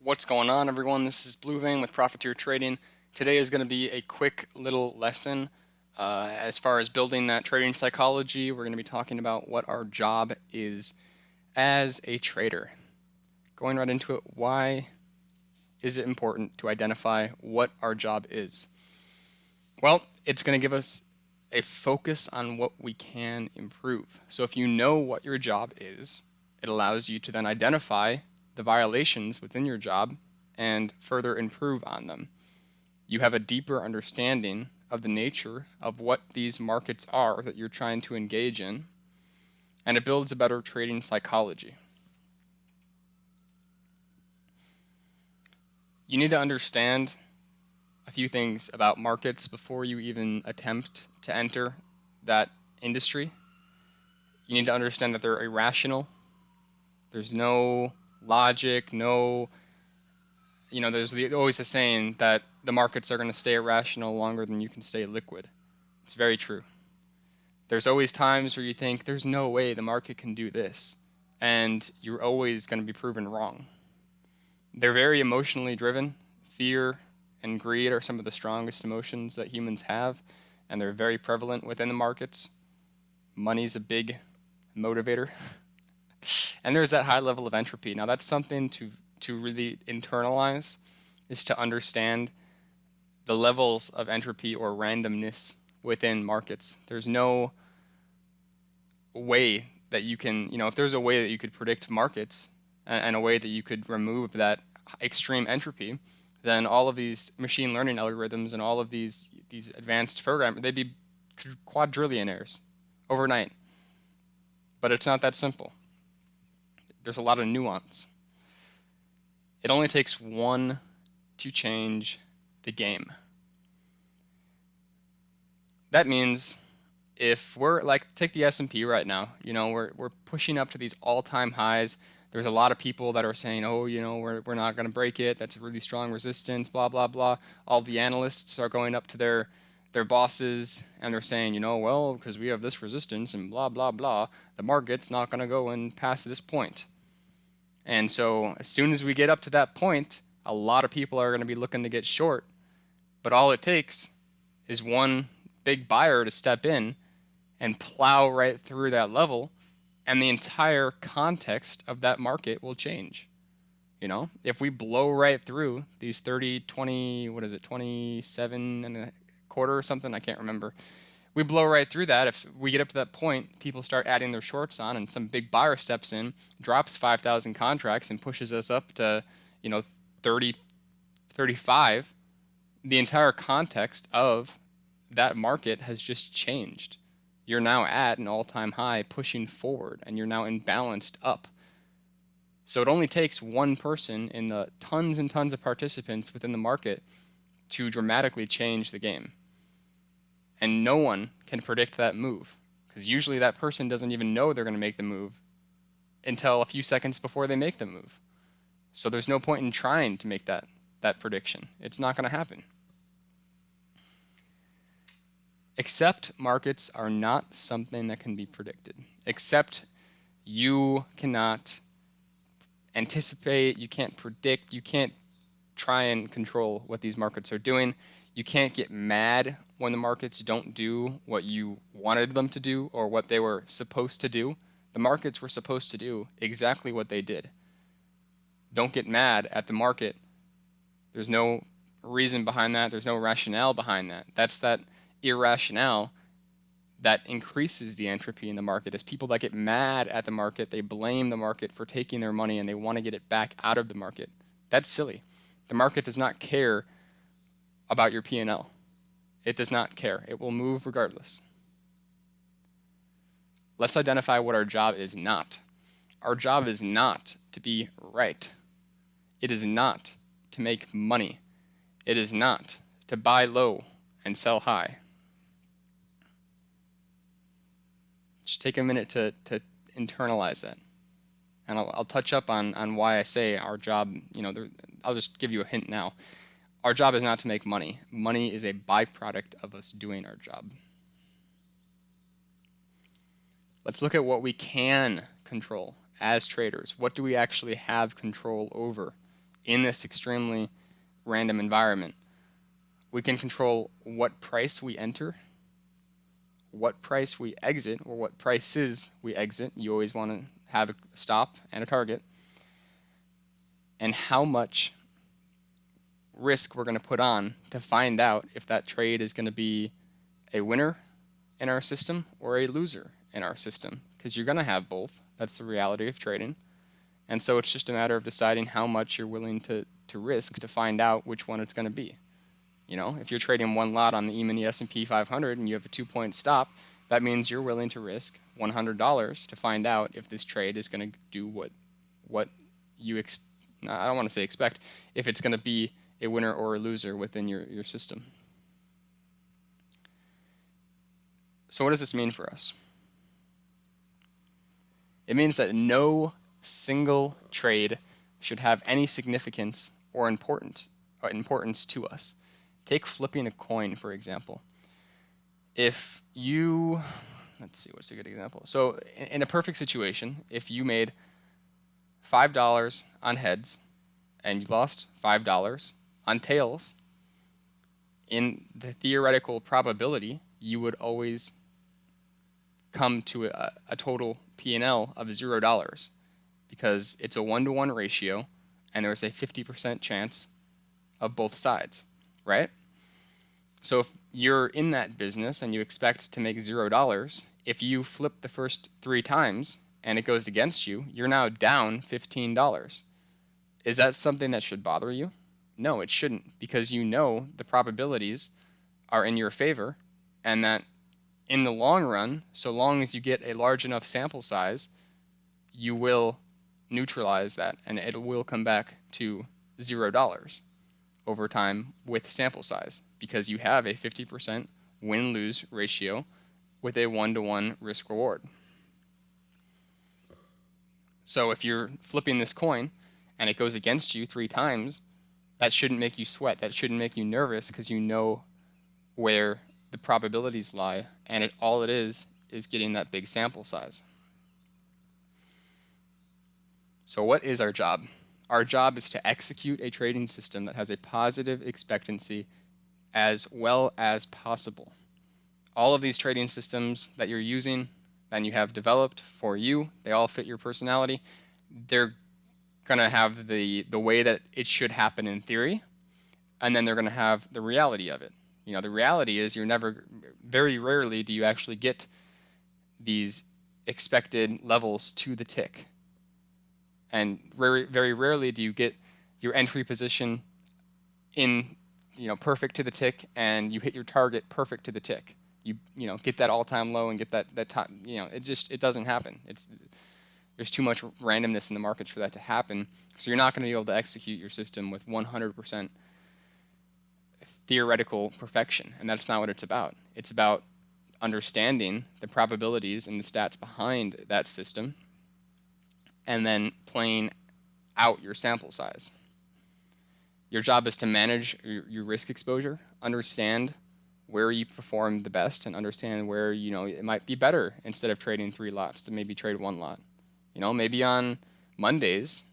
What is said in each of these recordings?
What's going on, everyone? This is Blue Vein with Profiteer Trading. Today is going to be a quick little lesson as far as building that trading psychology. We're going to be talking about what our job is as a trader. Going right into it, why is it important to identify what our job is? Well, it's going to give us a focus on what we can improve. So if you know what your job is, it allows you to then identify the violations within your job and further improve on them. You have a deeper understanding of the nature of what these markets are that you're trying to engage in, and it builds a better trading psychology. You need to understand a few things about markets before you even attempt to enter that industry. You need to understand that they're irrational. There's no logic, there's always the saying that the markets are going to stay irrational longer than you can stay liquid. It's very true. There's always times where you think there's no way the market can do this, and you're always going to be proven wrong. They're very emotionally driven. Fear and greed are some of the strongest emotions that humans have, and they're very prevalent within the markets. Money's a big motivator. And there's that high level of entropy. Now that's something to really internalize, is to understand the levels of entropy or randomness within markets. There's no way that you can, if there's a way that you could predict markets and a way that you could remove that extreme entropy, then all of these machine learning algorithms and all of these advanced programs, they'd be quadrillionaires overnight. But it's not that simple. There's a lot of nuance. It only takes one to change the game. That means if we're like, take the S&P right now, we're pushing up to these all-time highs. There's a lot of people that are saying, oh, we're not going to break it. That's a really strong resistance, blah, blah, blah. All the analysts are going up to their bosses and they're saying, well, because we have this resistance and blah, blah, blah, the market's not going to go and past this point. And so as soon as we get up to that point, a lot of people are going to be looking to get short. But all it takes is one big buyer to step in and plow right through that level, and the entire context of that market will change. If we blow right through these 30, 20, 27 and a quarter or something, I can't remember. We blow right through that. If we get up to that point, people start adding their shorts on, and some big buyer steps in, drops 5,000 contracts, and pushes us up to, 30, 35. The entire context of that market has just changed. You're now at an all-time high, pushing forward, and you're now imbalanced up. So it only takes one person in the tons and tons of participants within the market to dramatically change the game. And no one can predict that move, because usually that person doesn't even know they're going to make the move until a few seconds before they make the move. So there's no point in trying to make that prediction. It's not going to happen. Except markets are not something that can be predicted. Except you cannot anticipate, you can't predict, you can't try and control what these markets are doing. You can't get mad when the markets don't do what you wanted them to do or what they were supposed to do. The markets were supposed to do exactly what they did. Don't get mad at the market. There's no reason behind that. There's no rationale behind that. That's that irrationale that increases the entropy in the market. As people that get mad at the market, they blame the market for taking their money and they want to get it back out of the market. That's silly. The market does not care about your P&L. It does not care. It will move regardless. Let's identify what our job is not. Our job is not to be right. It is not to make money. It is not to buy low and sell high. Just take a minute to internalize that. And I'll touch up on why I say our job, I'll just give you a hint now. Our job is not to make money. Money is a byproduct of us doing our job. Let's look at what we can control as traders. What do we actually have control over in this extremely random environment. We can control what price we enter, what price we exit, or what prices we exit. You always want to have a stop and a target, and how much risk we're going to put on to find out if that trade is going to be a winner in our system or a loser in our system, because you're going to have both. That's the reality of trading. And so it's just a matter of deciding how much you're willing to risk to find out which one it's going to be. You know, if you're trading one lot on the E-mini S&P 500 and you have a 2-point stop, that means you're willing to risk $100 to find out if this trade is going to do what you I don't want to say expect, if it's going to be a winner or a loser within your system. So what does this mean for us? It means that no single trade should have any significance or importance to us. Take flipping a coin, for example. If you, let's see, what's a good example? So in a perfect situation, if you made $5 on heads and you lost $5 on tails, in the theoretical probability, you would always come to a total P&L of $0 because it's a 1-to-1 ratio and there's a 50% chance of both sides, right? So if you're in that business and you expect to make $0, if you flip the first 3 times and it goes against you, you're now down $15. Is that something that should bother you? No, it shouldn't, because you know the probabilities are in your favor, and that in the long run, so long as you get a large enough sample size, you will neutralize that and it will come back to $0 over time with sample size, because you have a 50% win-lose ratio with a 1-to-1 risk reward. So if you're flipping this coin and it goes against you 3 times, that shouldn't make you sweat. That shouldn't make you nervous, because you know where the probabilities lie, and all it is getting that big sample size. So what is our job? Our job is to execute a trading system that has a positive expectancy as well as possible. All of these trading systems that you're using and you have developed for you, they all fit your personality. They're going to have the way that it should happen in theory, and then they're going to have the reality of it. You know, the reality is very rarely do you actually get these expected levels to the tick. And very rarely do you get your entry position in, perfect to the tick, and you hit your target perfect to the tick. You get that all-time low and get that top, it doesn't happen. There's too much randomness in the markets for that to happen. So you're not going to be able to execute your system with 100% theoretical perfection, and that's not what it's about. It's about understanding the probabilities and the stats behind that system, and then playing out your sample size. Your job is to manage your risk exposure, understand where you perform the best, and understand where it might be better, instead of trading 3 lots, to maybe trade 1 lot. Maybe on Mondays,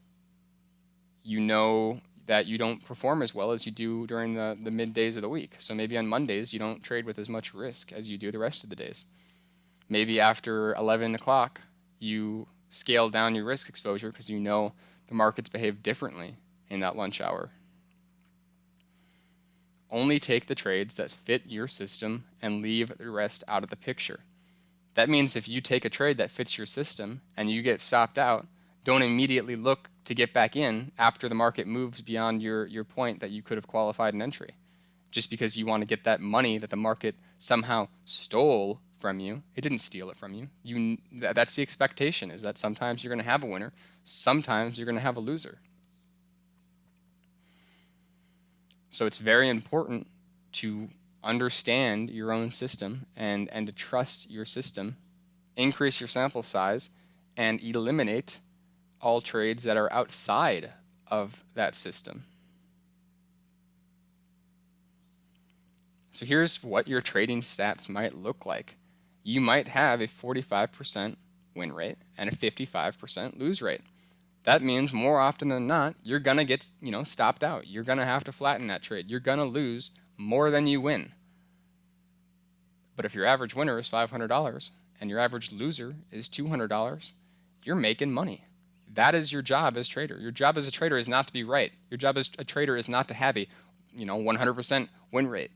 that you don't perform as well as you do during the middays of the week. So maybe on Mondays, you don't trade with as much risk as you do the rest of the days. Maybe after 11 o'clock, you scale down your risk exposure because the markets behave differently in that lunch hour. Only take the trades that fit your system and leave the rest out of the picture. That means if you take a trade that fits your system and you get stopped out, don't immediately look to get back in after the market moves beyond your point that you could have qualified an entry. Just because you want to get that money that the market somehow stole from you. It didn't steal it from you. That's the expectation, is that sometimes you're going to have a winner, sometimes you're going to have a loser. So it's very important to understand your own system and to trust your system, increase your sample size, and eliminate all trades that are outside of that system. So here's what your trading stats might look like. You might have a 45% win rate and a 55% lose rate. that means more often than not, you're going to get, stopped out. You're going to have to flatten that trade. You're going to lose more than you win. But if your average winner is $500 and your average loser is $200, you're making money. That is your job as a trader. Your job as a trader is not to be right. Your job as a trader is not to have a, 100% win rate.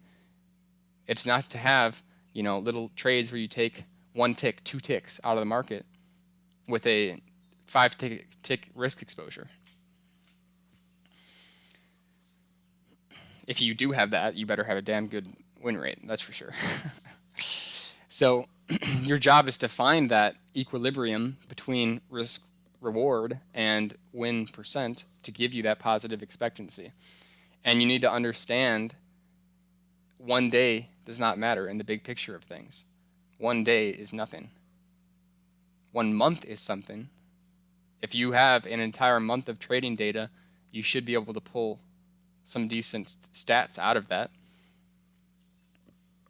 It's not to have, little trades where you take 1 tick, 2 ticks out of the market with a 5 tick risk exposure. If you do have that, you better have a damn good win rate, that's for sure. So your job is to find that equilibrium between risk reward and win percent to give you that positive expectancy. And you need to understand one day does not matter in the big picture of things. One day is nothing. 1 month is something. If you have an entire month of trading data, you should be able to pull some decent stats out of that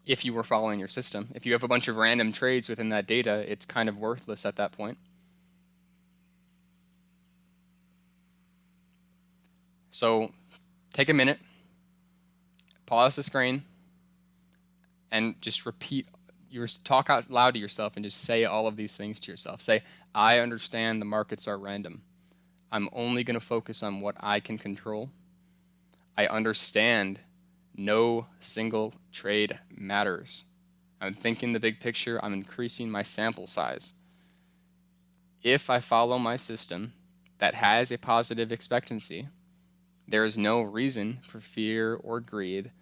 if you were following your system. If you have a bunch of random trades within that data, it's kind of worthless at that point. So take a minute, pause the screen, and just repeat talk out loud to yourself and just say all of these things to yourself. Say, I understand the markets are random. I'm only going to focus on what I can control. I understand no single trade matters. I'm thinking the big picture. I'm increasing my sample size. If I follow my system that has a positive expectancy, there is no reason for fear or greed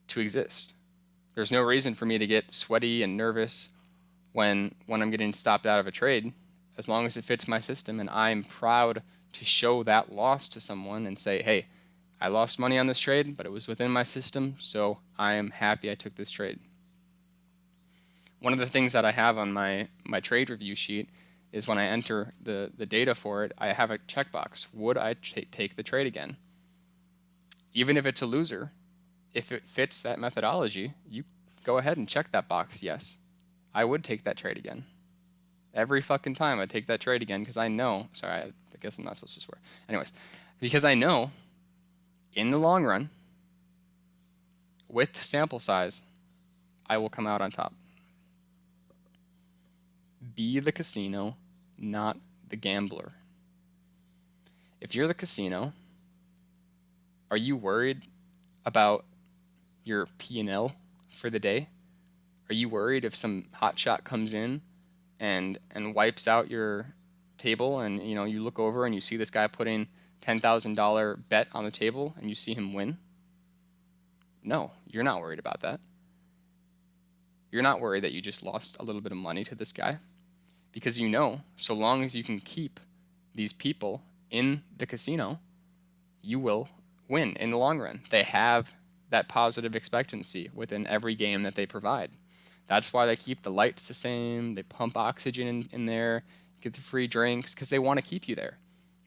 to exist. There's no reason for me to get sweaty and nervous when I'm getting stopped out of a trade, as long as it fits my system and I'm proud to show that loss to someone and say, hey, I lost money on this trade, but it was within my system, so I am happy I took this trade. One of the things that I have on my trade review sheet is when I enter the data for it, I have a checkbox. Would I take the trade again? Even if it's a loser, if it fits that methodology, you go ahead and check that box. Yes, I would take that trade again. Every fucking time I take that trade again because I know, sorry, I guess I'm not supposed to swear. Anyways, because I know in the long run, with sample size, I will come out on top. Be the casino, not the gambler. If you're the casino, are you worried about your P&L for the day? Are you worried if some hotshot comes in and wipes out your table and you look over and you see this guy putting $10,000 bet on the table and you see him win? No, you're not worried about that. You're not worried that you just lost a little bit of money to this guy, because so long as you can keep these people in the casino, you will win in the long run. They have that positive expectancy within every game that they provide. That's why they keep the lights the same. They pump oxygen in there, get the free drinks, because they want to keep you there.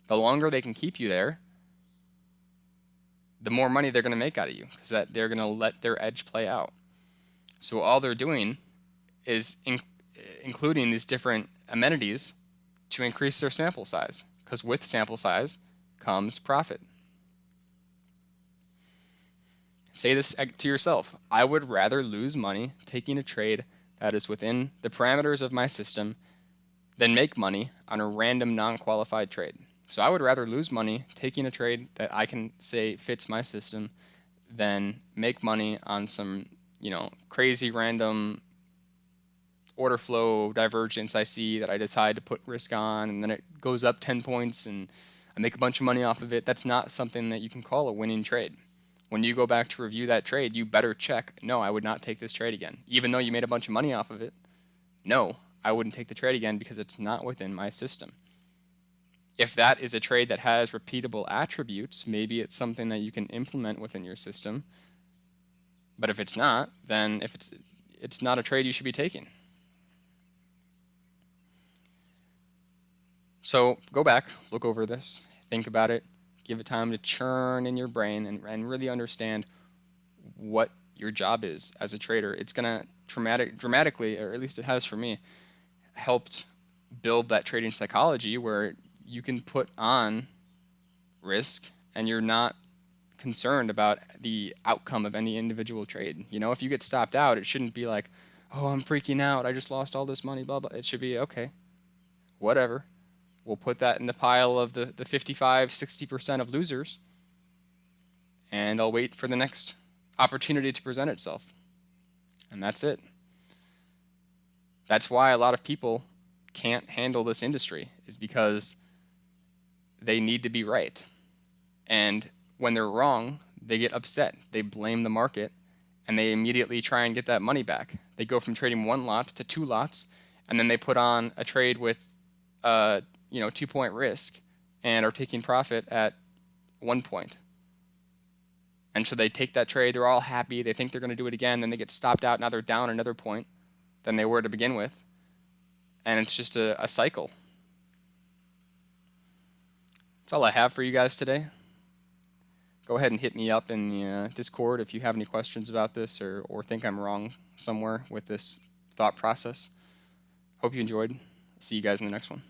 The longer they can keep you there, the more money they're going to make out of you, because they're going to let their edge play out. So all they're doing is including these different amenities to increase their sample size, because with sample size comes profit. Say this to yourself. I would rather lose money taking a trade that is within the parameters of my system than make money on a random non-qualified trade. So I would rather lose money taking a trade that I can say fits my system than make money on some, crazy random order flow divergence I see that I decide to put risk on, and then it goes up 10 points and I make a bunch of money off of it. That's not something that you can call a winning trade. When you go back to review that trade, you better check, no, I would not take this trade again. Even though you made a bunch of money off of it, no, I wouldn't take the trade again because it's not within my system. If that is a trade that has repeatable attributes, maybe it's something that you can implement within your system. But if it's not, then it's not a trade you should be taking. So go back, look over this, think about it, give it time to churn in your brain and really understand what your job is as a trader. It's going to dramatically, or at least it has for me, helped build that trading psychology where you can put on risk and you're not concerned about the outcome of any individual trade. You know, if you get stopped out, it shouldn't be like, oh, I'm freaking out. I just lost all this money, blah, blah. It should be, okay, whatever. We'll put that in the pile of the 55, 60% of losers, and I'll wait for the next opportunity to present itself. And that's it. That's why a lot of people can't handle this industry, is because they need to be right. And when they're wrong, they get upset. They blame the market, and they immediately try and get that money back. They go from trading 1 lot to 2 lots, and then they put on a trade with 2-point risk and are taking profit at 1 point. And so they take that trade, they're all happy, they think they're going to do it again, then they get stopped out, now they're down another point than they were to begin with. And it's just a cycle. That's all I have for you guys today. Go ahead and hit me up in the Discord if you have any questions about this or think I'm wrong somewhere with this thought process. Hope you enjoyed. See you guys in the next one.